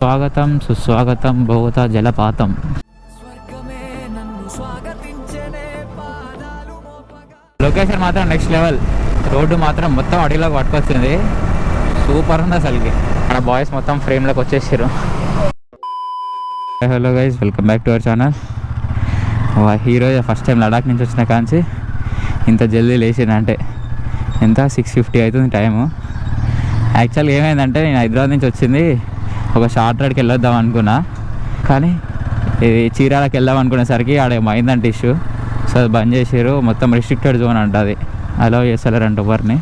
స్వాగతం సుస్వాగతం భూత జలపాతం. లొకేషన్ మాత్రం నెక్స్ట్ లెవెల్. రోడ్డు మాత్రం మొత్తం అడవిలోకి పట్టుకొచ్చింది. సూపర్ ఉంది అసలుకి. మన బాయ్స్ మొత్తం ఫ్రేమ్లోకి వచ్చేసారు. Hello guys, welcome back to our channel. Hero first time Ladakh నుంచి వచ్చిన కాంచి ఇంత జల్దీ లేచిందంటే ఎంత 6:50 అవుతుంది టైము. యాక్చువల్గా ఏమైందంటే నేను హైదరాబాద్ నుంచి వచ్చింది ఒక షార్ట్ రైడ్కి వెళ్ళొద్దాం అనుకున్నా, కానీ ఇది చీరాలకి వెళ్దాం అనుకునేసరికి ఆడ అయిందంటే ఇష్యూ. సో అది బంద్ చేసారు. మొత్తం రిస్ట్రిక్టెడ్ జోన్ అంటుంది, అలౌ చేస్తలేరంట ఎవరిని.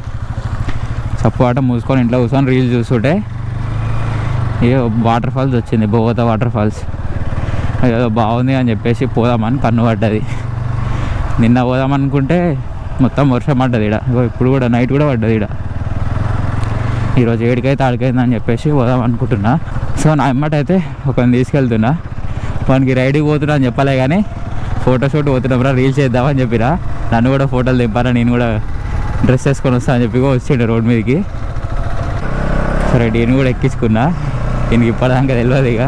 చప్పువాట మూసుకొని ఇంట్లో కూర్చొని రీల్స్ చూస్తుంటే ఏ వాటర్ ఫాల్స్ వచ్చింది, బోగత వాటర్ ఫాల్స్. ఏదో బాగుంది అని చెప్పేసి పోదామని కన్ను పడ్డది. నిన్న పోదామనుకుంటే మొత్తం వర్షం పడ్డది ఇక్కడ. ఇప్పుడు కూడా నైట్ కూడా పడ్డది ఇక్కడ. ఈరోజు 7కి ఆడికైందని చెప్పేసి పోదాం అనుకుంటున్నా. సో నా ఎమ్మటైతే ఒకరిని తీసుకెళ్తున్నా. వానికి రైడ్కి పోతున్నా అని చెప్పలే, కానీ ఫోటోషూట్ పోతున్నారా రీల్స్ చేద్దామని చెప్పిరా. నన్ను కూడా ఫోటోలు దింపారా, నేను కూడా డ్రెస్ వేసుకొని వస్తా అని చెప్పి వచ్చిండు రోడ్ మీదకి. సరే నేను కూడా ఎక్కించుకున్నా. దీనికి ఇప్పటిదాకా తెలియదు, ఇక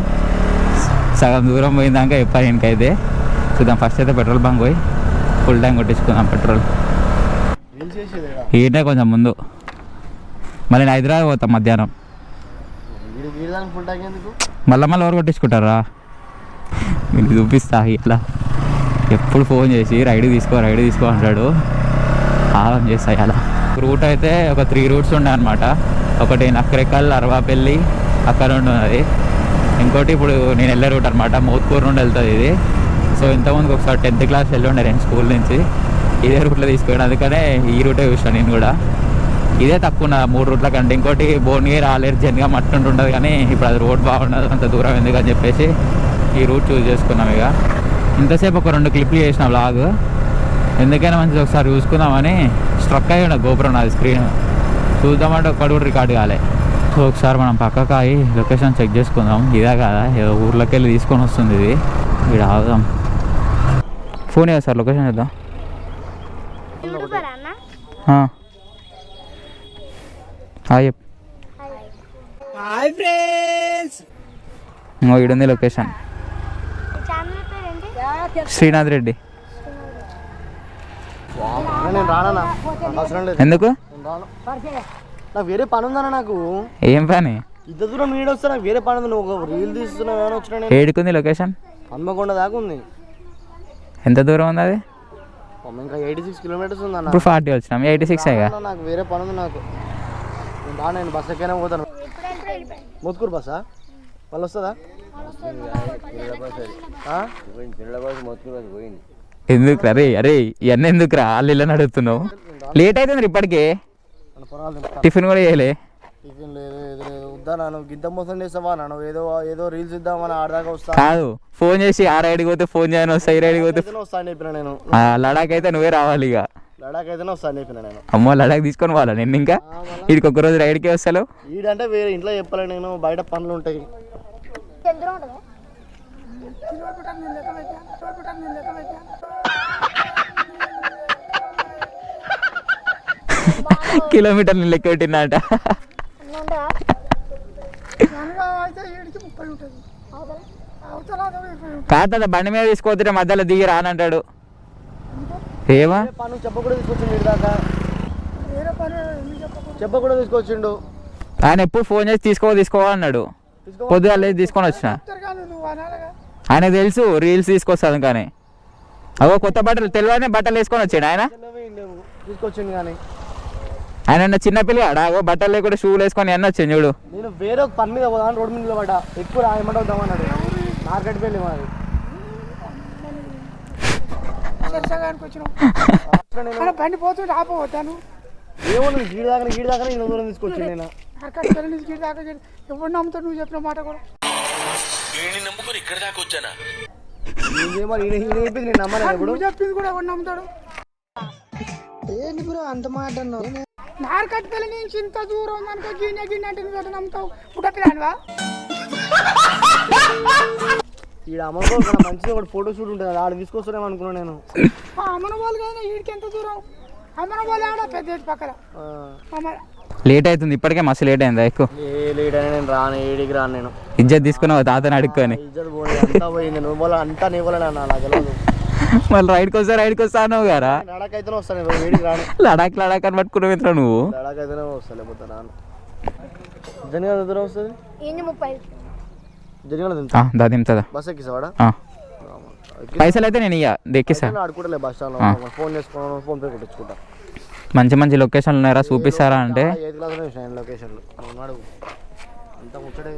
సగం దూరం పోయిందాక చెప్పాను దీనికైతే. చూద్దాం, ఫస్ట్ అయితే పెట్రోల్ బంక్ పోయి ఫుల్ ట్యాంక్ కొట్టించుకుందాం పెట్రోల్. ఈయనే కొంచెం ముందు, మళ్ళీ నేను హైదరాబాద్ పోతాం మధ్యాహ్నం. మళ్ళీ ఎవరు కొట్టించుకుంటారా మీకు చూపిస్తా. ఇట్లా ఎప్పుడు ఫోన్ చేసి రైడ్ తీసుకో అంటాడు, ఆగం చేస్తా. అలా రూట్ అయితే ఒక 3 రూట్స్ ఉండే అనమాట. ఒకటి నక్రేకల్, అరవాపల్లి అక్కడ నుండి ఉన్నది. ఇంకోటి ఇప్పుడు నేను వెళ్ళే రూట్ అనమాట, మోత్కూరు నుండి వెళ్తుంది ఇది. సో ఇంతకుముందుకు ఒకసారి 10th క్లాస్ వెళ్ళి ఉండే నేను స్కూల్ నుంచి. ఇదే రూట్లో తీసుకున్నాను, అందుకనే ఈ రూటే చూసాను నేను కూడా. ఇదే తక్కువ 3 రూట్ల కంటే. ఇంకోటి భువనగిరి ఆలేరు జన్గా మట్టుండి ఉండదు, కానీ ఇప్పుడు అది రోడ్ బాగుండదు, అంత దూరం ఎందుకని చెప్పేసి ఈ రూట్ చూస్ చేసుకున్నాం. ఇక ఇంతసేపు ఒక 2 క్లిప్లు చేసిన వ్లాగ్, ఎందుకైనా మంచిది ఒకసారి చూసుకుందామని. స్ట్రక్ అయ్యి ఉండే గోపురం నాది స్క్రీన్, చూద్దామంటే ఒక్కడు కూడా రికార్డ్ కాలే. సో ఒకసారి మనం పక్కకు ఆగి లొకేషన్ చెక్ చేసుకుందాం. ఇదే కదా ఏదో ఊర్లోకి వెళ్ళి తీసుకొని వస్తుంది ఇది. ఇక్కడ ఆగుదాం, ఫోన్ చేస్తా సార్, లొకేషన్ చేద్దాం. ఈడుంది లొకేషన్, శ్రీనాథ్ రెడ్డి. ఎందుకు? నాకు వేరే పని ఉందన్న. నాకు ఏం పని? ఇంత దూరం నీడు వస్తా, నాకు వేరే పని ఉంది. నువ్వు ఒక రీల్ తీస్తున్నా. ఏడుకుంది లొకేషన్? హన్మకొండ దాకా ఉంది. ఎంత దూరం ఉంది అది? ఇంకా 86 కిలోమీటర్స్ ఉంది అన్న. ఇప్పుడు 40 వచ్చినాం, 86. నాకు వేరే పని ఉంది. నాకు నేను బస్ ఎక్కైనా పోతాను. మోత్కూరు బస్సా వాళ్ళు వస్తుందా? ఎందుకురా రే? అరే ఇవన్నీ ఎందుకురా? వాళ్ళు ఇళ్ళని అడుగుతున్నావు. లేట్ అవుతుంది ఇప్పటికే, టిఫిన్ కూడా చేయలే. టిఫిన్ లేదు, ఏదో లేదు. వద్దా నన్ను గింత మోసం చేస్తావా? నన్ను ఏదో రీల్స్ ఇద్దామని ఆడదాకా వస్తా. కాదు, ఫోన్ చేసి ఆ రైడ్కి పోతే ఫోన్ చేయను, వస్తా ఈ రైడ్కి పోతే వస్తాను చెప్పిన నేను. లడాక్ అయితే నువ్వే రావాలి. ఇక లడాక్ అయితేనే వస్తాను చెప్పిన నేను. అమ్మో లడాక్ తీసుకొని పోవాలా నేను? ఇంకా వీడికి ఒక్కరోజు రైడ్కే వస్తాను. వీడంటే వేరే ఇంట్లో చెప్పలే నేను, బయట పనులు ఉంటాయి. కిలోమీటర్లు లెక్క పెట్టినట. కాదు, బండి మీద తీసుకోవద్దు, మధ్యలో దిగి రానంటాడు. ఏమా చెప్పకుండా తీసుకొచ్చిండు ఆయన. ఎప్పుడు ఫోన్ చేసి తీసుకోవాలన్నాడు. పొద్దుగా తీసుకొని వచ్చిన. ఆయన తెలుసు రీల్స్ తీసుకొస్తాను, కానీ అవో కొత్త బట్టలు తెలియని బట్టలు వేసుకొని వచ్చాడు ఆయన. తీసుకొచ్చిండు కానీ ఆయన చిన్నపిల్లగాడు. అవో బట్టలు లేకుండా షూలు వేసుకొని అన్న వచ్చాను చూడు. నేను వేరే ఒక పని మీద పోదాను, రోడ్డు మీద పడ్డా. ఎక్కువ ఏమంటావుతామన్నాడు, మార్కెట్ వెళ్ళి మాది. బండి పోతుంటే ఆపోతాను. ఏమో గీడి దాకా ఇంత దూరం తీసుకొచ్చిండు. నేను గీడి దాకా ఎవరు నమ్ముతాడు? నువ్వు చెప్పిన మాట కూడా చెప్పింది కూడా ఎవరు నమ్ముతాడు? ఏంటి బ్రో అంత మాట అన్నావు? నార్కట్పల్లి నుంచి ఇంత దూరం ఉందనుకో, గిన్నె అంటే నువ్వు ఎట్లా నమ్ముతావు? పుట్టపిల్లానివా? ఈడ అమ్మలో మంచిగా ఒక ఫోటో షూట్ ఉంటుంది, ఆడ తీసుకొస్తానేమో అనుకున్నాను నేను. అమ్మన వాళ్ళు కదా, వీడికి ఎంత దూరం? అమ్మన వాళ్ళు ఆడ పెద్ద పక్కన. లేట్ అవుతుంది ఇప్పటికే మస్తు లేట్ అయిందా ఎక్కువ ఏ లేట్ అయినా నేను రాను, ఏడికి రాను నేను. ఇజ్జత్ తీసుకున్నావు తాతని అడుక్కొని. ఇజ్జత్ పోనీ, అంతా పోయింది. నువ్వు పోలే, అంతా నీ పోలే నాన్న, నాకు తెలియదు. మళ్ళీ రైడ్కి వస్తా అన్నావు కదా. లడాక్ అయితేనే వస్తాను నేను, ఏడికి రాను. లడాక్ అని పట్టుకున్నావు ఇంట్లో నువ్వు. లడాక్ అయితేనే వస్తా, లేకపోతే రాను. జనగా దూరం వస్తుంది, జనగా దా దింపుతుందా బస్ ఎక్కిసావాడా? పైసలు అయితే నేను ఇయ్య ఎక్కిస్తా. ఆడుకుంటలే బస్ స్టాండ్లో, ఫోన్ చేసుకున్నాను, ఫోన్ పే కొట్టించుకుంటా. మంచి మంచి లొకేషన్లు ఉన్నారా చూపిస్తారా అంటే లొకేషన్లు అంత ముచ్చటే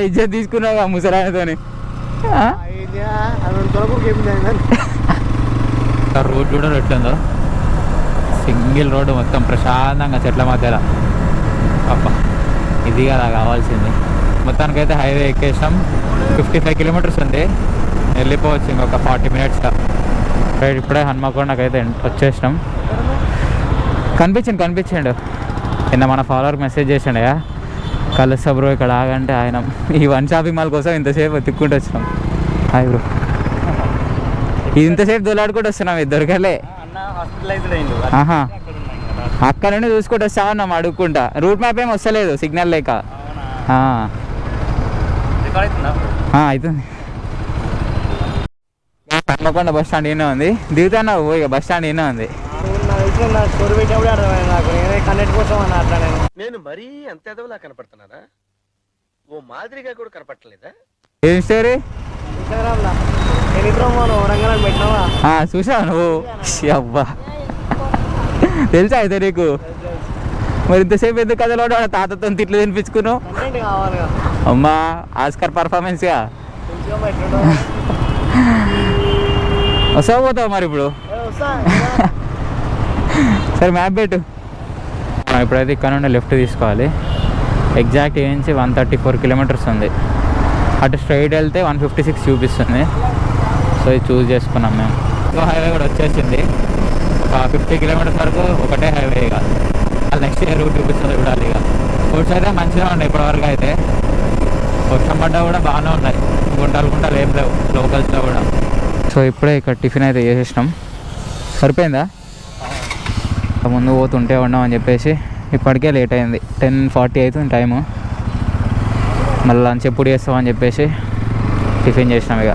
ఇజ్జత్ తీసుకున్నావు ముసలాయనతోని. రోడ్ కూడా ఎట్లుందో, సింగిల్ రోడ్డు మొత్తం ప్రశాంతంగా చెట్ల మధ్యలో. అబ్బా ఇది కదా కావాల్సింది. మొత్తానికైతే హైవే ఎక్కేసాం. 55 కిలోమీటర్స్ ఉంది, వెళ్ళిపోవచ్చు ఇంకొక 40 మినిట్స్గా. రైట్ ఇప్పుడే హన్మకొండకైతే వచ్చేసినాం. కనిపించిండు నిన్న మన ఫాలోవర్కి మెసేజ్ చేసిండు, కలుస్తా బ్రో ఇక్కడ ఆగంటే ఆయన ఈ వన్ షాపింగ్ మాల్ కోసం ఇంతసేపు తిక్కుంటూ వచ్చినాం. హాయ్ బ్రో, ఇంతసేపు దొలాడుకుంటూ వస్తున్నాం, దొరకలే. ఆహా, అక్కడ నుండి చూసుకుంటూ వస్తా ఉన్నాం అడుక్కుంటా. రూట్ మ్యాప్ ఏం వస్తలేదు సిగ్నల్ లేక. అవుతుంది. హన్మకొండ బస్ స్టాండ్ ఈయన ఉంది, దిగుతున్నా ఇక బస్ స్టాండ్ ఈయన ఉంది. నేను మరీ అంత ఎదవలా కనపడుతున్నారా? ఓ మాదిరిగా కూడా కనపడలేదా? ఏం స్టోరీ? చూసావు నువ్వు? అబ్బా తెలుసా అయితే నీకు? మరి ఇంతసేపు ఎందుకు కథలో తాతతో తిట్లు తినిపించుకున్నావు? అమ్మా ఆస్కర్ పర్ఫార్మెన్స్గా వస్తావు పోతావు మరి ఇప్పుడు? సరే మ్యాప్ పెట్టు. ఇప్పుడైతే ఇక్కడ నుండి లెఫ్ట్ తీసుకోవాలి. ఎగ్జాక్ట్ ఏంచి 134 కిలోమీటర్స్ ఉంది. అటు స్ట్రైట్ వెళ్తే 156 చూపిస్తుంది. సో ఇది చూస్ చేసుకున్నాం మేము. హైవే కూడా వచ్చేసింది. ఒక 50 కిలోమీటర్స్ వరకు ఒకటే హైవే. ఇక నెక్స్ట్ ఇయర్ రూట్ చూపిస్తుంది, చూడాలి. ఇక రూట్స్ అయితే మంచిగా ఉన్నాయి ఇప్పటివరకు. అయితే వర్షం పడ్డా కూడా బాగానే ఉన్నాయి, గుంటలు ఏం లేవు లోకల్స్లో కూడా. సో ఇప్పుడే ఇక్కడ టిఫిన్ అయితే చేసేసినాం. సరిపోయిందా? ముందు పోతుంటే ఉన్నాం అని చెప్పేసి ఇప్పటికే లేట్ అయింది. 10:40 అవుతుంది టైము. మళ్ళీ లంచ్ ఎప్పుడు చేస్తామని చెప్పేసి టిఫిన్ చేసినాం. ఇక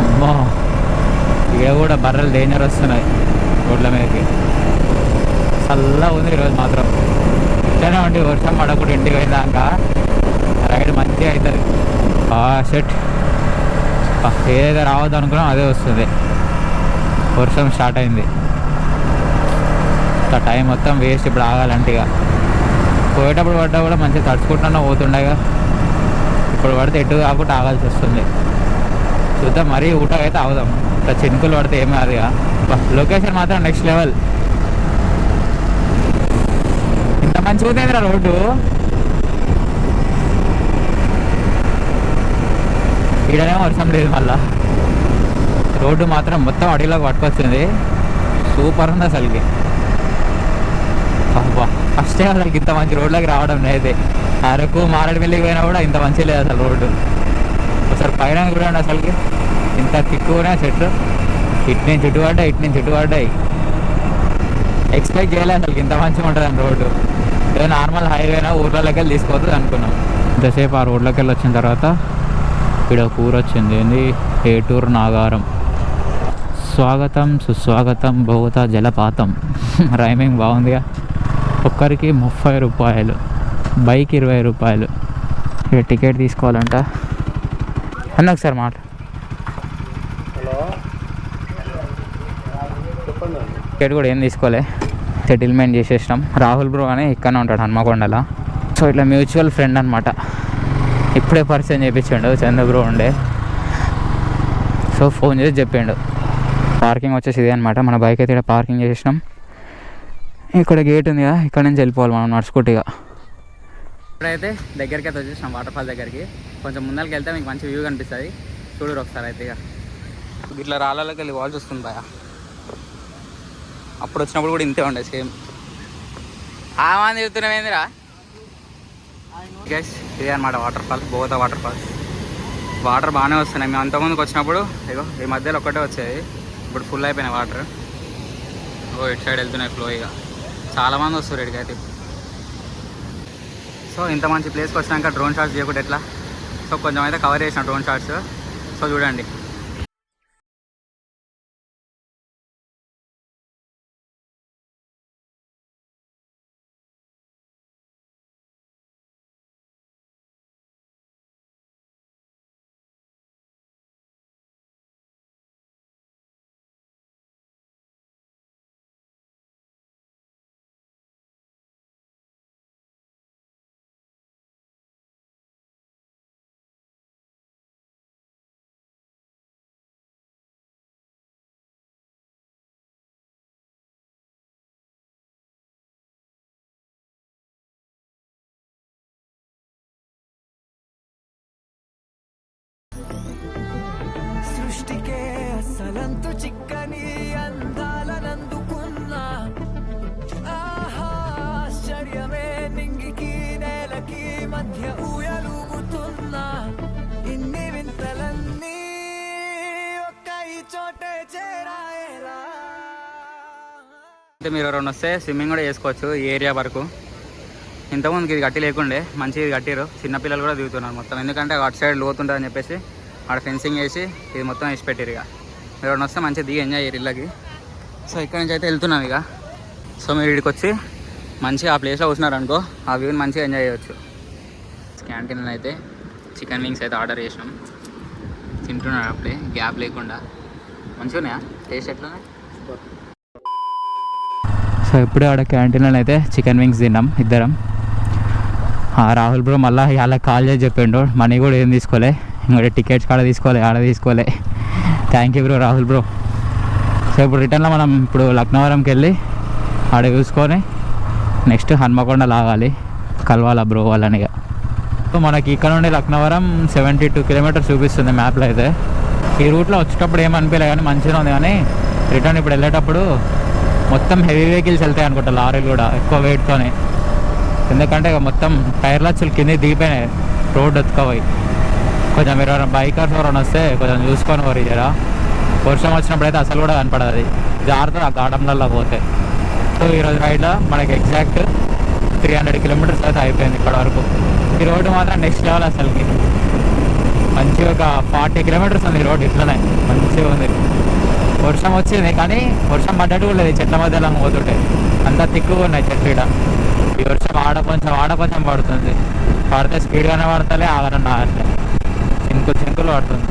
అమ్మో ఇక కూడా బర్రెలు డేంజర్ వస్తున్నాయి రోడ్ల మీదకి. చల్లగా ఉంది ఈరోజు మాత్రం. ఇట్లానే ఉండి వర్షం పడకుండా ఇంటికి పోయిందాక రైడ్ మంచిగా అవుతుంది. సెట్ ఏదైతే రావద్దు అనుకున్నాం అదే వస్తుంది. వర్షం స్టార్ట్ అయింది. టైం మొత్తం వేస్ట్ ఇప్పుడు ఆగాలంటే. ఇక పోయేటప్పుడు పడ్డా కూడా మంచిగా తడుచుకుంటున్నా పోతుండగా, ఇప్పుడు పడితే ఎటు కాకుండా ఆగాల్సి వస్తుంది. చూద్దాం, మరీ ఊటకైతే ఆగుదాం. ఇట్లా చినుకులు పడితే ఏమి కాదు. ఇక లొకేషన్ మాత్రం నెక్స్ట్ లెవెల్. ఇంత మంచిగా ఉంది రా రోడ్డు. ఈడనే వర్షం లేదు, మళ్ళా రోడ్డు మాత్రం మొత్తం అడవిలోకి పట్టుకొచ్చింది. సూపర్ ఉంది అసలుకి. ఫస్ట్ టైం అసలు ఇంత మంచి రోడ్లోకి రావడం అయితే. అరకు మారేడుమిల్లికి పోయినా కూడా ఇంత మంచి లేదు అసలు రోడ్డు. ఒకసారి పైన చూడండి అసలుకి ఇంత తిక్కునే చెట్లు. ఇటు నుంచి ఇటు పడ్డాయి. ఎక్స్పెక్ట్ చేయలేదు అసలుకి ఇంత మంచిగా ఉంటుందని రోడ్డు. ఏదో నార్మల్ హైవేనా ఊర్లలోకి వెళ్ళి తీసుకోవద్దు అనుకున్నాం. ఇంతసేపు ఆ రోడ్లోకి వెళ్ళి వచ్చిన తర్వాత ఇక్కడ ఒక ఊరు వచ్చింది, ఏంది ఏటూరు నాగారం. స్వాగతం సుస్వాగతం భౌత జలపాతం. రైమింగ్ బాగుందిగా. ఒక్కరికి 30 రూపాయలు, బైక్ 20 రూపాయలు. ఇక టికెట్ తీసుకోవాలంట. అన్న ఒకసారి మాట. హలో చెప్పండి. టికెట్ కూడా ఏం తీసుకోలే, సెటిల్మెంట్ చేసేసినాం. రాహుల్ బ్రో అని ఇక్కడనే ఉంటాడు హన్మకొండలో. సో ఇట్లా మ్యూచువల్ ఫ్రెండ్ అనమాట. ఇప్పుడే పరిచయం చేయించాడు, చంద్ర బ్రో ఉండే. సో ఫోన్ చేసి చెప్పిండు. పార్కింగ్ వచ్చేసి ఇదే అనమాట. మన బైక్ అయితే ఇక్కడ పార్కింగ్ చేసేసినాం. ఇక్కడ గేట్ ఉంది కదా, ఇక్కడ నుంచి వెళ్ళిపోవాలి మనం నడుచుకుంటూ. ఇప్పుడైతే దగ్గరికి అయితే వచ్చేసినాం, వాటర్ ఫాల్ దగ్గరికి. కొంచెం ముందరికి వెళ్తే మీకు మంచి వ్యూ కనిపిస్తుంది. చూడరు ఒకసారి అయితే. ఇక ఇట్లా రాళ్ళకి వెళ్ళి వాల్ చూస్తుంది బాగా. అప్పుడు వచ్చినప్పుడు కూడా ఇంతే ఉండే సేమ్. మంది చెప్తున్నాం ఏందిరా గైస్. ఇదే అనమాట water fall, Bogatha water fall. Water బాగానే వస్తున్నాయి. మేము అంతకుముందుకు వచ్చినప్పుడు ఇగో ఈ మధ్యలో ఒక్కటే వచ్చాయి, ఇప్పుడు ఫుల్ అయిపోయినాయి వాటర్. ఓ ఇటు సైడ్ వెళ్తున్నాయి ఫ్లో ఇక చాలామంది వస్తారు ఇక్కడికైతే. సో ఇంత మంచి ప్లేస్కి వచ్చినాక డ్రోన్ షాట్స్ చేయకుండా ఎట్లా? సో కొంచెం అయితే కవర్ చేసిన డ్రోన్ షాట్స్. సో చూడండి. సృష్టికే అసలంతు చిక్కని అందాలనందుకున్నా ఆశ్చర్యమే నింగికి నేలకి మధ్య ఊయలుగుతున్నా ఇన్ని వింతలన్నీ ఒక్క ఈ చోటే చేరాయేలా. అంటే మీరు ఎవరైనా వస్తే స్విమ్మింగ్ కూడా చేసుకోవచ్చు ఈ ఏరియా వరకు. ఇంతకుముందుకి ఇది గట్టి లేకుండే, మంచిగా ఇది కట్టిరు. చిన్నపిల్లలు కూడా దిగుతున్నారు మొత్తం, ఎందుకంటే అటు సైడ్ లోతుంటుందని చెప్పేసి ఆడ ఫెన్సింగ్ వేసి ఇది మొత్తం వేసి పెట్టారు. ఇక మీరు ఎవరైనా వస్తే మంచిగా దిగి ఎంజాయ్ చేయరు ఇళ్ళకి. సో ఇక్కడ నుంచి అయితే వెళ్తున్నాం ఇక. సో మీరు ఇక్కడికి వచ్చి మంచిగా ఆ ప్లేస్లో కూర్చున్నారనుకో, ఆ వ్యూని మంచిగా ఎంజాయ్ చేయవచ్చు. క్యాంటీన్లో అయితే చికెన్ వింగ్స్ అయితే ఆర్డర్ చేసినాం, తింటున్నాడు అప్పుడే గ్యాప్ లేకుండా. మంచిగా ఉన్నాయా? టేస్ట్ ఎట్లా? సో ఇప్పుడే ఆడ క్యాంటీన్లో అయితే చికెన్ వింగ్స్ తిన్నాం ఇద్దరం. రాహుల్ బ్రో మళ్ళీ ఇలా కాల్ చేసి చెప్పిండు, మనీ కూడా ఏం తీసుకోలే, ఇంకోటి టికెట్స్ ఆడ తీసుకోలే. Thank you bro Rahul bro. So ఇప్పుడు రిటర్న్లో మనం ఇప్పుడు లక్నవరంకి వెళ్ళి ఆడ చూసుకొని నెక్స్ట్ హన్మకొండ లాగాలి, కలవాలా బ్రో వాళ్ళని. సో మనకి ఇక్కడ నుండి లక్నవరం 72 కిలోమీటర్స్ చూపిస్తుంది మ్యాప్లో అయితే. ఈ రూట్లో వచ్చేటప్పుడు ఏమనిపించలే కానీ మంచిగా ఉంది, కానీ రిటర్న్ ఇప్పుడు వెళ్ళేటప్పుడు మొత్తం హెవీ వెహికల్స్ వెళ్తాయి అనుకుంటా, లారీలు కూడా ఎక్కువ వెయిట్తోనే. ఎందుకంటే మొత్తం టైర్లు వచ్చి కింద దిగిపోయినాయి, రోడ్ ఎత్తుకపోయి. కొంచెం మీరు బైకర్స్ ఎవరైనా వస్తే కొంచెం చూసుకొని వరి జరా. వర్షం వచ్చినప్పుడు అయితే అసలు కూడా కనపడదు, జాగ్రత్త ఆ గార్డెన్లలో పోతే. సో ఈరోజు రైడ్లో మనకి ఎగ్జాక్ట్ 300 కిలోమీటర్స్ అయితే అయిపోయింది ఇక్కడ వరకు. ఈ రోడ్డు మాత్రం నెక్స్ట్ లెవెల్ అసలుకి. మంచిగా ఒక 40 కిలోమీటర్స్ ఉంది ఈ రోడ్, ఇట్లనే మంచిగా ఉంది. వర్షం వచ్చింది కానీ వర్షం పడ్డట్టు కూడా లేదు, చెట్ల మధ్యలో పోతుంటే అంతా తిక్కుగా ఉన్నాయి చెట్లు. ఇక్కడ ఈ వర్షం ఆడ కొంచెం పడుతుంది, పడితే స్పీడ్గానే పడతలే, ఆగరన్నా ఆగట్లే, చినుకులు పడుతుంది.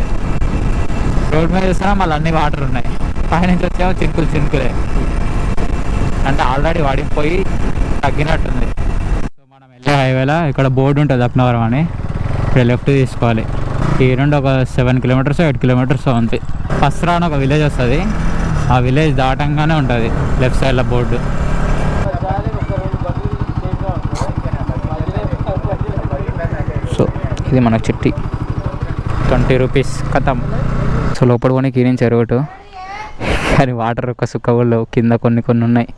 రోడ్ మీద చూసినా మళ్ళీ అన్ని వాటర్ ఉన్నాయి, పైనుంచి వచ్చేమో చినుకులే, అంటే ఆల్రెడీ పడిపోయి తగ్గినట్టుంది. సో మనం వెళ్ళే హైవేలో ఇక్కడ బోర్డు ఉంటుంది లక్నవరం అని, ఇక్కడ లెఫ్ట్ తీసుకోవాలి. ఈ నుండి ఒక 7 కిలోమీటర్స్ 8 కిలోమీటర్స్ ఉంది. పస్రా అని ఒక విలేజ్ వస్తుంది, ఆ విలేజ్ దాటంగానే ఉంటుంది లెఫ్ట్ సైడ్లో బోర్డు. సో ఇది మన చిట్టి 20 రూపీస్ కథం. సో లోపల కొని కీరించి ఎరగటు, కానీ వాటర్ ఒక సుక్క కూడా కింద కొన్ని ఉన్నాయి,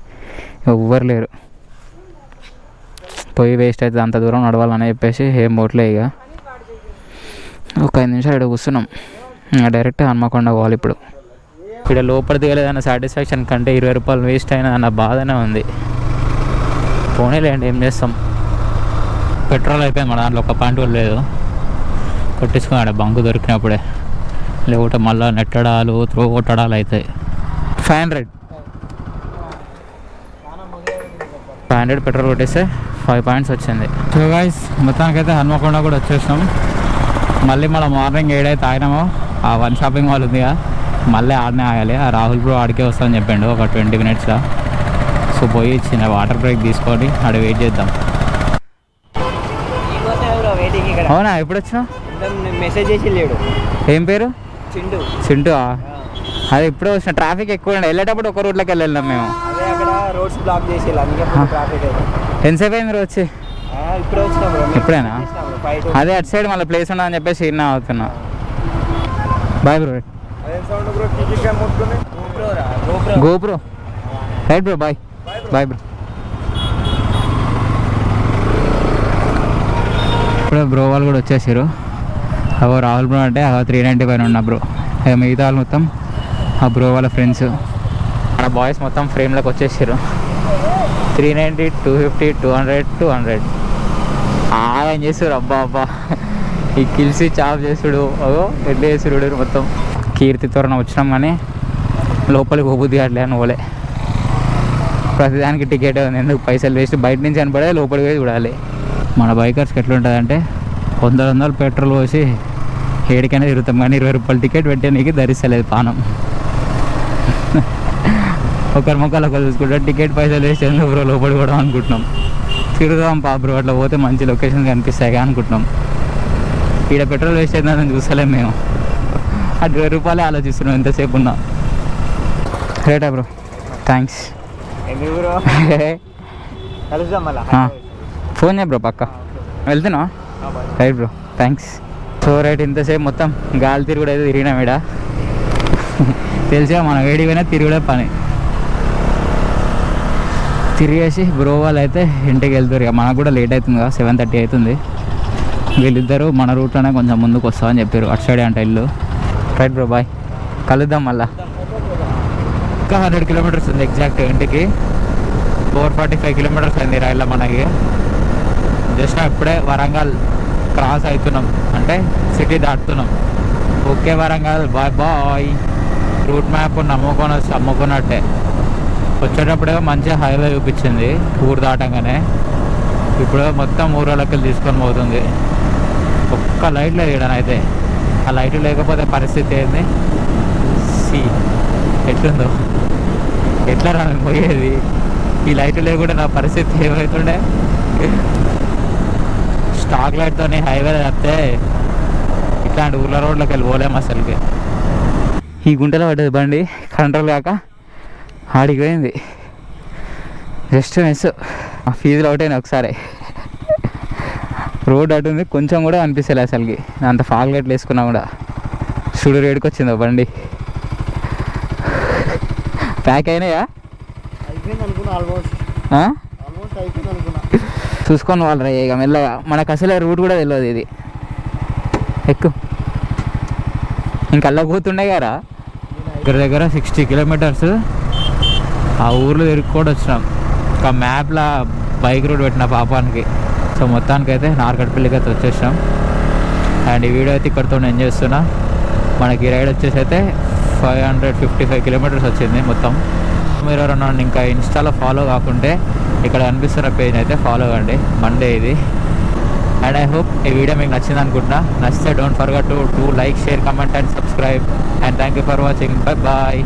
ఎవ్వరు లేరు. పోయి వేస్ట్ అవుతుంది, అంత దూరం నడవాలని చెప్పేసి ఏం పోట్లే. ఇక ఒక 5 నిమిషాలు ఇక్కడ కూర్చున్నాం, డైరెక్ట్ హన్మకొండ పోవాలి. ఇప్పుడు ఇక్కడ లోపల దిగలేదన్న సాటిస్ఫాక్షన్ కంటే 20 రూపాయలు వేస్ట్ అయినా అన్న బాధనే ఉంది. పోనీలేండి, ఏం చేస్తాం. పెట్రోల్ అయిపోయింది మన దాంట్లో, ఒక పాయింట్ కూడా లేదు. కొట్టించుకున్నాడు బంకు దొరికినప్పుడే, లేకపోతే మళ్ళీ నెట్టడాలు త్రో కొట్టడాలు అవుతాయి. 500 పెట్రోల్ కొట్టేస్తే 5 పాయింట్స్ వచ్చింది. సో గైస్ మొత్తానికైతే హన్మకొండ కూడా వచ్చేసాం. మళ్ళీ మనం మార్నింగ్ 7 అయితే ఆగినామో ఆ 1 షాపింగ్ మాల్ ఉందిగా, మళ్ళీ ఆడనే ఆగాలి. ఆ రాహుల్ బ్రో ఆడికే వస్తామని చెప్పిండు ఒక 20 మినిట్స్లో. సో పోయి చిన్న వాటర్ బ్రేక్ తీసుకొని ఆడ వెయిట్ చేద్దాం. అవునా, ఎప్పుడు వచ్చినావు? మెసేజ్ చేసి లేడు. ఏం పేరు? చింటూ. అదే ఇప్పుడే వచ్చిన, ట్రాఫిక్ ఎక్కువ ఉండే. వెళ్ళేటప్పుడు ఒక రూట్లోకి వెళ్ళాం మేము. అదే అక్కడ రోడ్స్ బ్లాక్ చేసి అందుకే ట్రాఫిక్ అయితే. ఎంతసేపు అయింది మీరు వచ్చి? ఇప్పుడే వచ్చినా బ్రో. ఇప్పుడేనా? అదే అటు సైడ్ మళ్ళీ ప్లేస్ ఉండదని చెప్పేసి ఇన్నా అవుతున్నా. Bye bro. GoPro right bro. Bye bro. ఇప్పుడే బ్రో వాళ్ళు కూడా వచ్చేసారు. అవో రాహుల్ బ్రో అంటే 390 పైన ఉన్నా బ్రో. మిగతా వాళ్ళు మొత్తం ఆ బ్రో వాళ్ళ ఫ్రెండ్స్. మన బాయ్స్ మొత్తం ఫ్రేమ్లోకి వచ్చేసారు. 390, 250, 200, 200 ఏం చేస్తారు అబ్బా అబ్బా. ఈ కిల్సి చాప్ చేసుడు ఎట్లా చేసుడు మొత్తం. కీర్తి తోరణ వచ్చినాం కానీ లోపలికి పోబుద్ది అట్లే అని పోలే. ప్రతిదానికి టికెట్ ఉంది, ఎందుకు పైసలు వేస్ట్, బయట నుంచి కనపడే లోపలికి పోయి చూడాలి. మన బైకర్స్కి ఎట్లుంటుందంటే 100 పెట్రోల్ పోసి ఏడికైనా తిరుగుతాం కానీ 20 రూపాయలు టికెట్ పెట్టే నీకు ధరిస్తలేదు పానం. ఒకరి ముఖాలు ఒకరు చూసుకుంటే టికెట్ పైసలు వేసి ఎందుకు లోపలి కూడా అనుకుంటున్నాం. తిరుగుదాం పాబ్రో అట్లా పోతే మంచి లొకేషన్ కనిపిస్తాయి అనుకుంటున్నాం. ఈడ పెట్రోల్ వేస్ట్ అయిందని చూస్తలేం మేము. ఆ 20 రూపాయలే ఆలోచిస్తున్నాం ఎంతసేపు ఉన్నా. రేటా బ్రో, థ్యాంక్స్. ఫోన్ చేయ బ్రో, పక్క వెళ్తున్నా. Right bro, thanks. So right, ఇంతసేపు మొత్తం గాలి తిరుగుడు అయితే తిరిగినాం ఈడ. తెలిసా మన వేడి పోయినా తిరుగుడే పని. తిరిగేసి బ్రో వాళ్ళు అయితే ఇంటికి వెళ్తారు. ఇక మనకు కూడా లేట్ అవుతుంది కదా, 7:30 అవుతుంది. వీళ్ళిద్దరూ మన రూట్లోనే కొంచెం ముందుకు వస్తామని చెప్పారు, అటు సైడే అంట ఇల్లు. రైట్ బ్రో, బాయ్, కలుద్దాం మళ్ళా. ఇంకా 100 కిలోమీటర్స్ ఉంది ఎగ్జాక్ట్ ఇంటికి. 445 కిలోమీటర్స్ అయింది రైల్లో మనకి. జస్ట్ ఇప్పుడే వరంగల్ క్రాస్ అవుతున్నాం, అంటే సిటీ దాటుతున్నాం. Okay Warangal, bye bye. Route map నమ్ముకొని వచ్చి అమ్ముకున్నట్టే. వచ్చేటప్పుడే మంచిగా హైవే చూపించింది ఊరు దాటంగానే. ఇప్పుడు మొత్తం ఊరోళ్ళకి తీసుకొని పోతుంది. ఒక్క లైట్ లేదు ఇక్కడనైతే. ఆ లైట్ లేకపోతే పరిస్థితి ఏంది, ఎట్లుందో, ఎట్లా రాను పోయేది. ఈ లైట్ లేకుండా నా పరిస్థితి ఏమవుతుండే. స్టాక్ లైట్తోని హైవే తప్పితే ఇట్లాంటి ఊర్ల రోడ్లోకి వెళ్ళి పోలేము అసలుకి. ఈ గుంటలో పడ్డది బండి, కంట్రోల్ కాక ఆడికి పోయింది. Just miss. ఆ ఫీజులు అవుట్ అయినా ఒకసారి. రోడ్ అటు ఉంది, కొంచెం కూడా అనిపిస్తలే అసలుకి. అంత ఫాగ్ లైట్లు వేసుకున్నా కూడా. చూడు రేడుకి వచ్చిందో బండి. ప్యాక్ అయినాయా? చూసుకొని వాళ్ళు రా ఇక మెల్లగా. మనకు అసలే రూట్ కూడా తెలియదు ఇది. ఎక్కు, ఇంకల్లా పోతుండే కదా. దగ్గర 60 కిలోమీటర్స్ ఆ ఊర్లో తిరుగుకొని వచ్చినాం. ఒక మ్యాప్లో బైక్ రూట్ పెట్టిన పాపానికి. సో మొత్తానికైతే నార్కట్పల్లికి అయితే వచ్చేసాం. అండ్ ఈ వీడియో అయితే ఇక్కడితో నేను చేస్తున్నా. మనకి రైడ్ వచ్చేసి అయితే 555 కిలోమీటర్స్ వచ్చింది మొత్తం. మీరు ఎవరన్నా ఇంకా ఇన్స్టాలో ఫాలో కాకుంటే ఇక్కడ కనిపిస్తున్న పేజ్ అయితే ఫాలో అవ్వండి. మండే ఇది. అండ్ ఐ హోప్ ఈ వీడియో మీకు నచ్చింది అనుకుంటున్నా. నచ్చితే don't forget to like, share, comment and subscribe. And thank you for watching. Bye bye.